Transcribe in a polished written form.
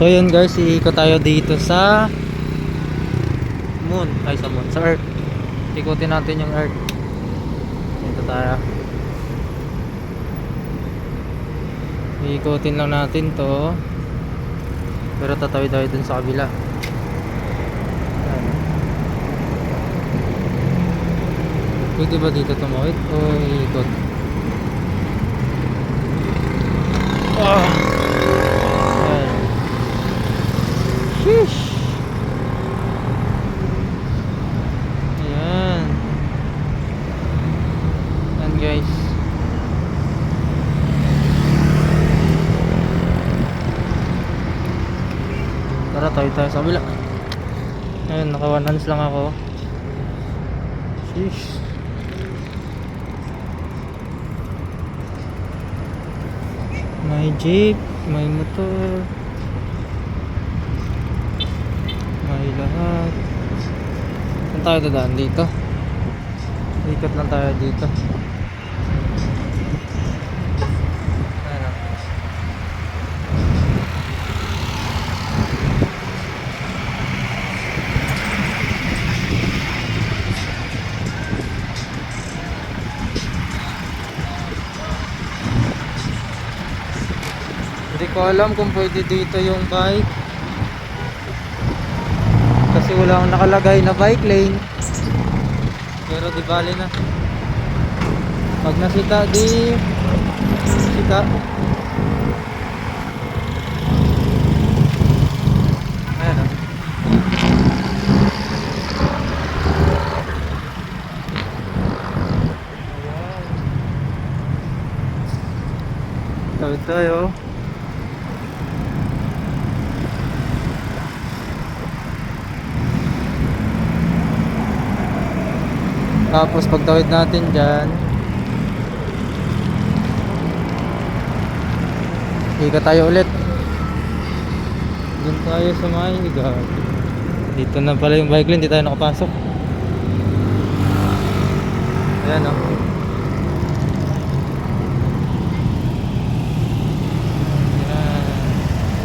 So yun guys, iikot tayo dito sa moon, ay sa moon, sa earth. Ikutin natin yung earth. Dito tayo. Iikutin lang natin to. Pero tatawid tayo dun sa kabila. Pwede ba dito tumawid o iikot? Ayan. Sheesh. Ayan. Ayan guys. Tara tayo sa kabila. Ayan, naka 1 hands lang ako. Sheesh. May jeep, may motor, may lahat. Saan tayo dadaan? Dito. Ikot lang tayo dito. Ayan. Hindi ko alam kung pwede dito yung bike kasi wala akong nakalagay na bike lane, pero di bali na, pag nasita di sita. Ayan o. Tawid tayo. Tapos pagtawid natin dyan, ikot tayo ulit. Doon tayo sa may higa. Dito na pala yung bike lane, hindi tayo nakapasok. Ayan o.